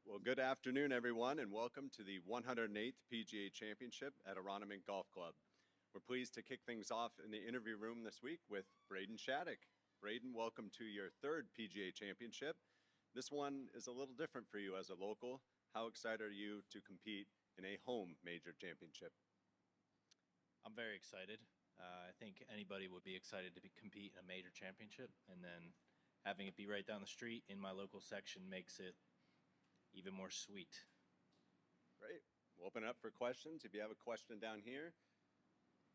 Well, good afternoon, everyone, and welcome to the 108th PGA Championship at Aronimink Golf Club. We're pleased to kick things off in the interview room this week with Braden Shattuck. Braden, welcome to your third PGA Championship. This one is a little different for you as a local. How excited are you to compete in a home major championship? I'm very excited. I think anybody would be excited to compete in a major championship, and then having it be right down the street in my local section makes it even more sweet. Great. We'll open it up for questions. If you have a question down here,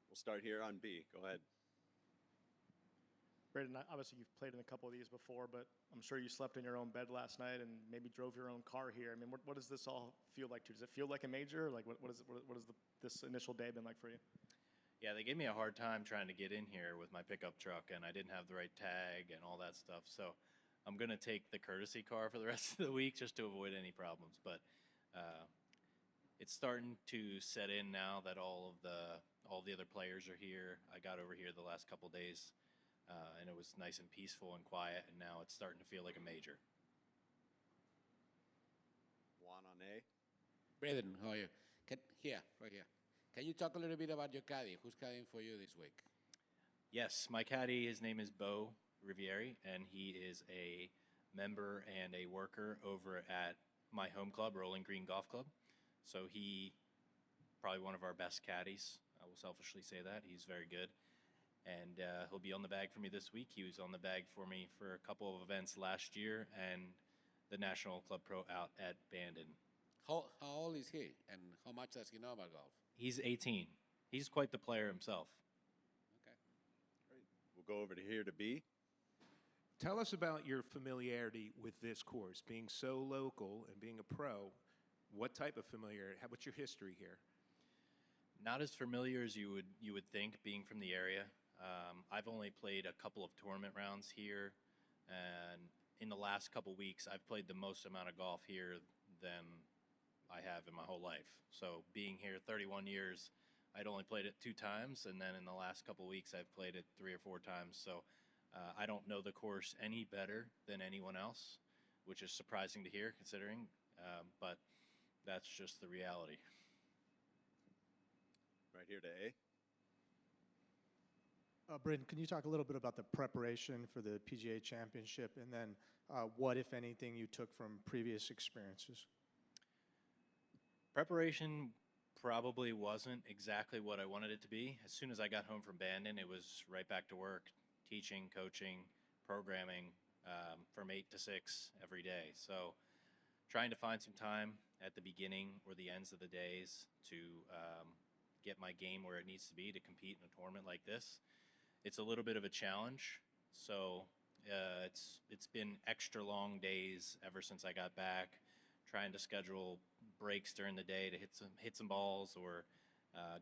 we'll start here on B. Go ahead. Braden, obviously you've played in a couple of these before, but I'm sure you slept in your own bed last night and maybe drove your own car here. I mean, what does this all feel like to you? Does it feel like a major? Like, what is this initial day been like for you? Yeah, they gave me a hard time trying to get in here with my pickup truck, and I didn't have the right tag and all that stuff. So I'm going to take the courtesy car for the rest of the week just to avoid any problems. But it's starting to set in now that all the other players are here. I got over here the last couple of days, and it was nice and peaceful and quiet, and now it's starting to feel like a major. Juan on A. Braden, how are you? Right here. Can you talk a little bit about your caddy? Who's caddying for you this week? Yes, my caddy, his name is Bo Rivieri, and he is a member and a worker over at my home club, Rolling Green Golf Club. So he probably one of our best caddies. I will selfishly say that. He's very good. And he'll be on the bag for me this week. He was on the bag for me for a couple of events last year and the National Club Pro out at Bandon. How old is he, and how much does he know about golf? He's 18. He's quite the player himself. Okay. Great. We'll go over to here to B. Tell us about your familiarity with this course, being so local and being a pro. What type of familiarity? What's your history here? Not as familiar as you would think, being from the area. I've only played a couple of tournament rounds here, and in the last couple weeks, I've played the most amount of golf here than I have in my whole life. So being here 31 years, I'd only played it 2 times, and then in the last couple weeks, I've played it 3 or 4 times. So I don't know the course any better than anyone else, which is surprising to hear considering, but that's just the reality. Right here to A. Braden, can you talk a little bit about the preparation for the PGA Championship, and then what, if anything, you took from previous experiences? Preparation probably wasn't exactly what I wanted it to be. As soon as I got home from Bandon, it was right back to work, teaching, coaching, programming from 8 to 6 every day. So trying to find some time at the beginning or the ends of the days to get my game where it needs to be to compete in a tournament like this. It's a little bit of a challenge. So it's been extra long days ever since I got back, trying to schedule breaks during the day to hit some balls, or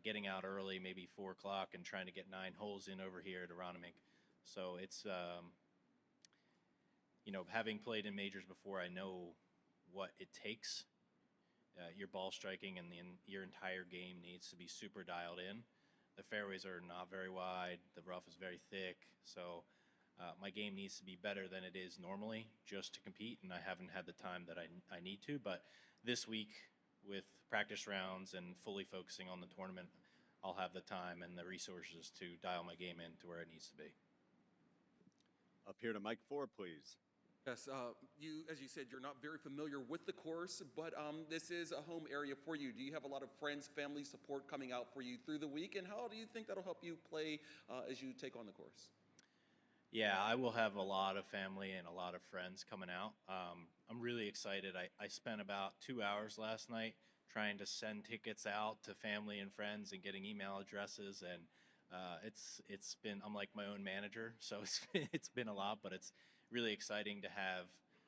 getting out early, maybe 4 o'clock, and trying to get 9 holes in over here at Aronimink. So it's having played in majors before, I know what it takes. Your ball striking and your entire game needs to be super dialed in. The fairways are not very wide. The rough is very thick. So my game needs to be better than it is normally just to compete, and I haven't had the time that I need to. But this week, with practice rounds and fully focusing on the tournament, I'll have the time and the resources to dial my game in to where it needs to be. Up here to Mike 4, please. Yes, as you said, you're not very familiar with the course, but this is a home area for you. Do you have a lot of friends, family support coming out for you through the week? And how do you think that'll help you play as you take on the course? Yeah, I will have a lot of family and a lot of friends coming out. I'm really excited. I spent about 2 hours last night trying to send tickets out to family and friends and getting email addresses, and it's been, I'm like my own manager, so it's been a lot, but it's really exciting to have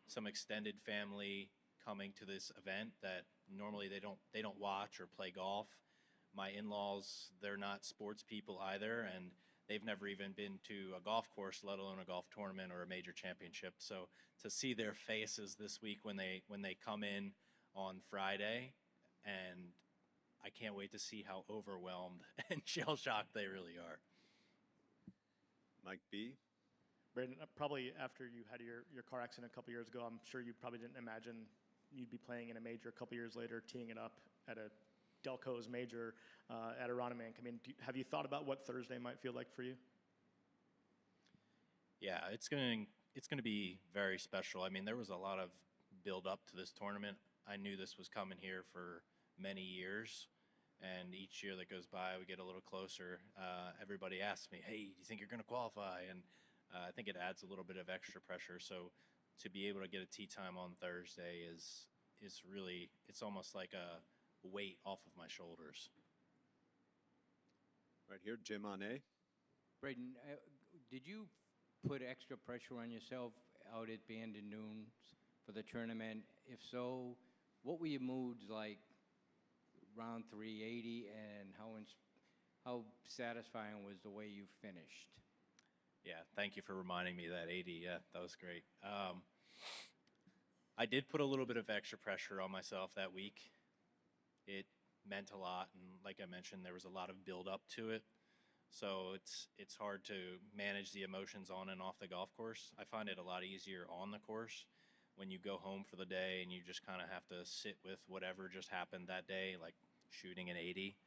some extended family coming to this event that normally they don't watch or play golf. My in-laws, they're not sports people either, and they've never even been to a golf course, let alone a golf tournament or a major championship. So to see their faces this week when they come in on Friday, and I can't wait to see how overwhelmed and shell-shocked they really are. Mike B. Braden, probably after you had your car accident a couple years ago, I'm sure you probably didn't imagine you'd be playing in a major a couple years later, teeing it up at a Delco's major at Aronimink. I mean, have you thought about what Thursday might feel like for you? Yeah, it's gonna be very special. I mean, there was a lot of build up to this tournament. I knew this was coming here for many years, and each year that goes by, we get a little closer. Everybody asks me, "Hey, do you think you're gonna qualify?" And I think it adds a little bit of extra pressure. So to be able to get a tee time on Thursday is really, it's almost like a weight off of my shoulders. Right here, Jim on A. Braden, did you put extra pressure on yourself out at Bandon Dunes for the tournament? If so, what were your moods like round 380, and how satisfying was the way you finished? Yeah, thank you for reminding me that 80. Yeah, that was great. I did put a little bit of extra pressure on myself that week. It meant a lot, and like I mentioned, there was a lot of build up to it. So it's hard to manage the emotions on and off the golf course. I find it a lot easier on the course when you go home for the day and you just kind of have to sit with whatever just happened that day, like shooting an 80.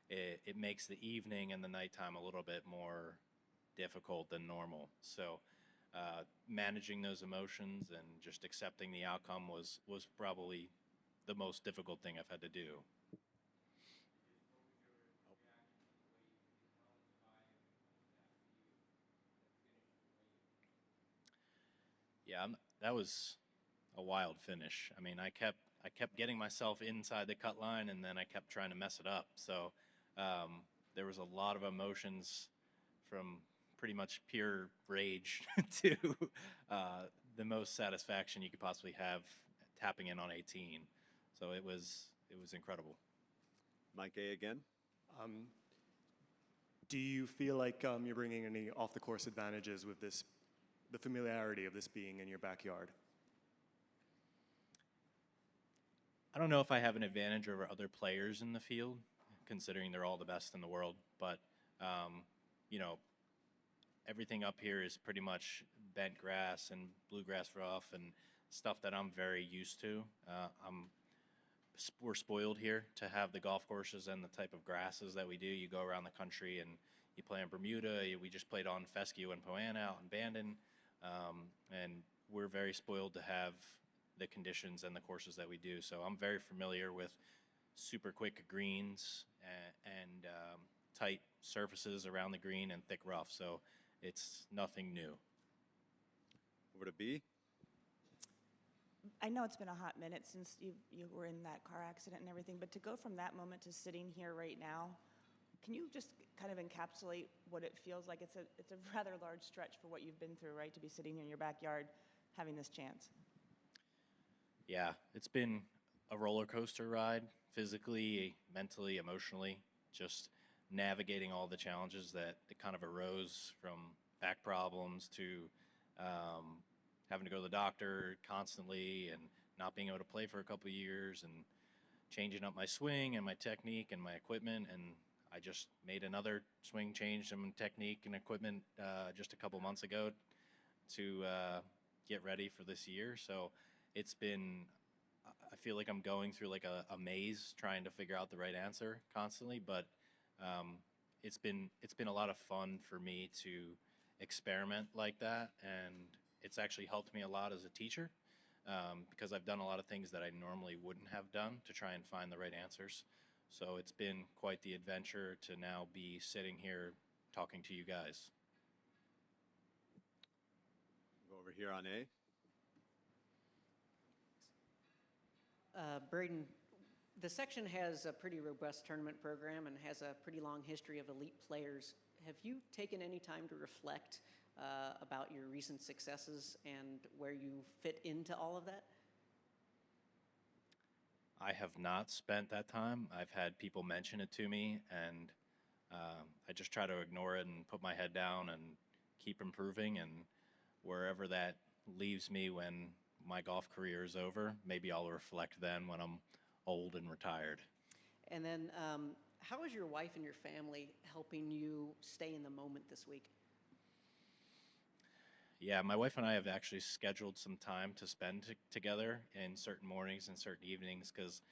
It makes the evening and the nighttime a little bit more difficult than normal. So managing those emotions and just accepting the outcome was probably the most difficult thing I've had to do. Yeah, that was a wild finish. I mean, I kept getting myself inside the cut line, and then I kept trying to mess it up. So there was a lot of emotions, from pretty much pure rage to the most satisfaction you could possibly have tapping in on 18. So it was incredible. Mike A again. Do you feel like you're bringing any off-the-course advantages with this, the familiarity of this being in your backyard? I don't know if I have an advantage over other players in the field, considering they're all the best in the world. But, you know, everything up here is pretty much bent grass and bluegrass rough and stuff that I'm very used to. We're spoiled here to have the golf courses and the type of grasses that we do. You go around the country and you play in Bermuda. We just played on fescue and Poana out in Bandon. And we're very spoiled to have the conditions and the courses that we do. So I'm very familiar with super quick greens and tight surfaces around the green and thick rough. So it's nothing new. Over to B. I know it's been a hot minute since you were in that car accident and everything, but to go from that moment to sitting here right now, can you just kind of encapsulate what it feels like? It's a rather large stretch for what you've been through, right? To be sitting here in your backyard having this chance. Yeah, it's been a roller coaster ride, physically, mentally, emotionally, just navigating all the challenges that kind of arose from back problems to having to go to the doctor constantly and not being able to play for a couple of years and changing up my swing and my technique and my equipment. And I just made another swing change in technique and equipment just a couple months ago to get ready for this year. So it's been, I feel like I'm going through like a maze trying to figure out the right answer constantly, but it's been a lot of fun for me to experiment like that, and it's actually helped me a lot as a teacher because I've done a lot of things that I normally wouldn't have done to try and find the right answers. So it's been quite the adventure to now be sitting here talking to you guys. Go over here on A. Braden, the section has a pretty robust tournament program and has a pretty long history of elite players. Have you taken any time to reflect about your recent successes and where you fit into all of that? I have not spent that time. I've had people mention it to me, and I just try to ignore it and put my head down and keep improving. And wherever that leaves me when my golf career is over, maybe I'll reflect then when I'm old and retired. And then how is your wife and your family helping you stay in the moment this week? Yeah, my wife and I have actually scheduled some time to spend together in certain mornings and certain evenings because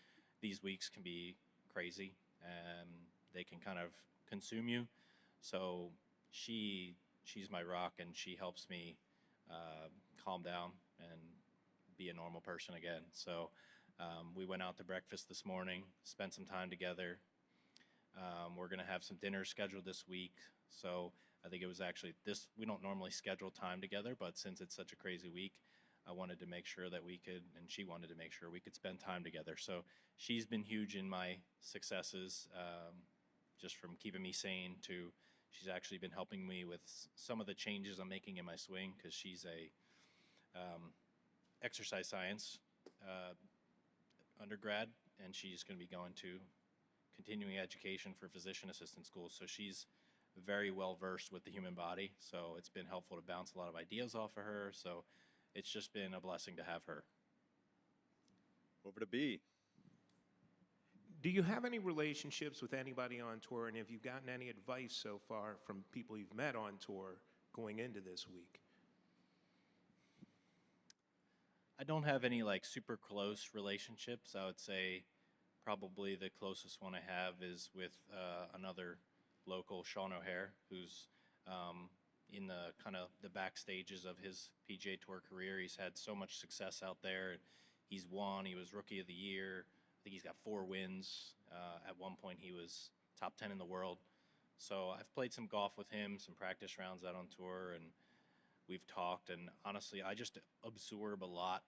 these weeks can be crazy and they can kind of consume you. So she's my rock and she helps me calm down and be a normal person again. So we went out to breakfast this morning, spent some time together. We're going to have some dinner scheduled this week. So I think it was actually this, we don't normally schedule time together, but since it's such a crazy week, I wanted to make sure that we could, and she wanted to make sure we could spend time together. So she's been huge in my successes, just from keeping me sane to she's actually been helping me with some of the changes I'm making in my swing because she's a exercise science undergrad, and she's going to be going to continuing education for physician assistant school. So she's very well versed with the human body. So it's been helpful to bounce a lot of ideas off of her. So it's just been a blessing to have her. Over to B. Do you have any relationships with anybody on tour, and have you gotten any advice so far from people you've met on tour going into this week? I don't have any like super close relationships. I would say probably the closest one I have is with another local, Sean O'Hare, who's in the kind of the back stages of his PGA Tour career. He's had so much success out there. He's won. He was Rookie of the Year. I think he's got 4 wins. At one point, he was top 10 in the world. So I've played some golf with him, some practice rounds out on tour, and we've talked. And honestly, I just absorb a lot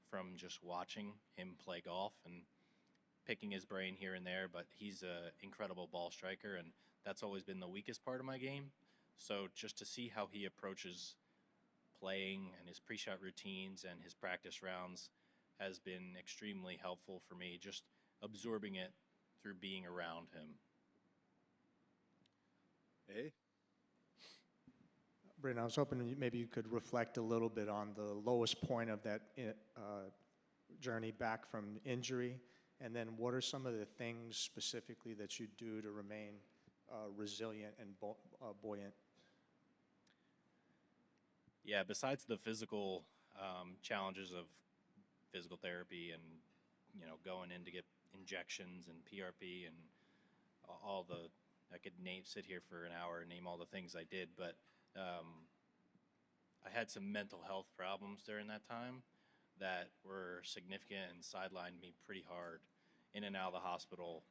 from just watching him play golf and picking his brain here and there. But he's an incredible ball striker, and that's always been the weakest part of my game. So just to see how he approaches playing and his pre-shot routines and his practice rounds has been extremely helpful for me, just absorbing it through being around him. A. Braden, I was hoping maybe you could reflect a little bit on the lowest point of that journey back from injury, and then what are some of the things specifically that you do to remain resilient and buoyant? Yeah, besides the physical challenges of physical therapy and, you know, going in to get injections and PRP and all the, I could sit here for an hour and name all the things I did, but I had some mental health problems during that time that were significant and sidelined me pretty hard, in and out of the hospital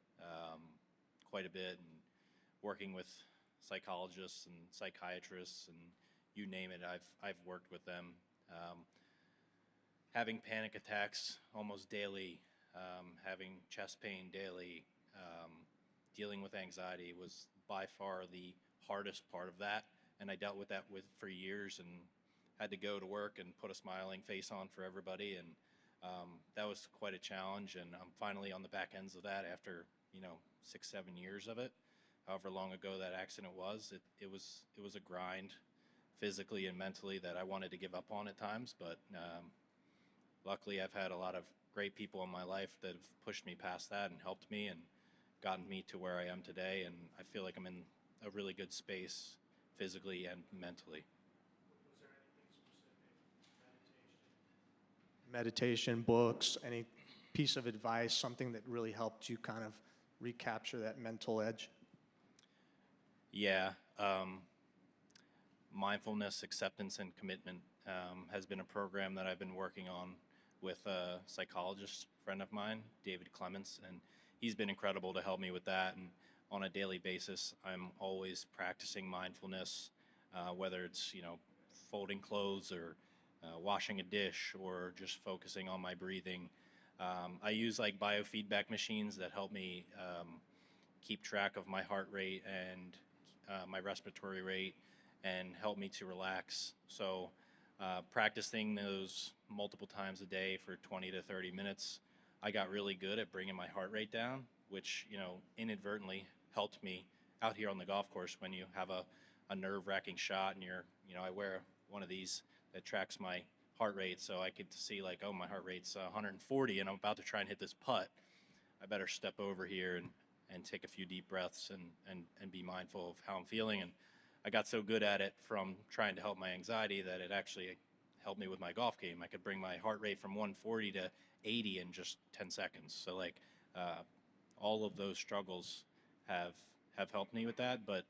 quite a bit, and working with psychologists and psychiatrists and you name it, I've worked with them. Having panic attacks almost daily, having chest pain daily, dealing with anxiety was by far the hardest part of that, and I dealt with that for years and had to go to work and put a smiling face on for everybody, and that was quite a challenge, and I'm finally on the back ends of that after 6-7 years of it. However long ago that accident was, it was a grind physically and mentally that I wanted to give up on at times, but luckily I've had a lot of great people in my life that have pushed me past that and helped me and gotten me to where I am today, and I feel like I'm in a really good space physically and mentally. Was there anything specific? Meditation, books, any piece of advice, something that really helped you kind of recapture that mental edge? Yeah, mindfulness, acceptance, and commitment has been a program that I've been working on with a psychologist friend of mine, David Clements, and he's been incredible to help me with that. And on a daily basis, I'm always practicing mindfulness, whether it's folding clothes or washing a dish or just focusing on my breathing. I use like biofeedback machines that help me keep track of my heart rate and my respiratory rate and help me to relax. So practicing those multiple times a day for 20 to 30 minutes, I got really good at bringing my heart rate down, which inadvertently helped me out here on the golf course when you have a nerve-wracking shot and I wear one of these that tracks my heart rate, so I could see like, oh, my heart rate's 140 and I'm about to try and hit this putt. I better step over here and take a few deep breaths and be mindful of how I'm feeling. And I got so good at it from trying to help my anxiety that it actually helped me with my golf game. I could bring my heart rate from 140 to 80 in just 10 seconds. So like all of those struggles have helped me with that, but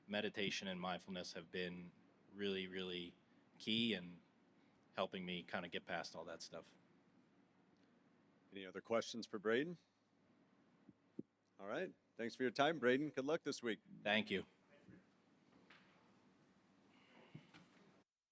meditation and mindfulness have been really, really key in helping me kind of get past all that stuff. Any other questions for Braden? All right. Thanks for your time, Braden. Good luck this week. Thank you.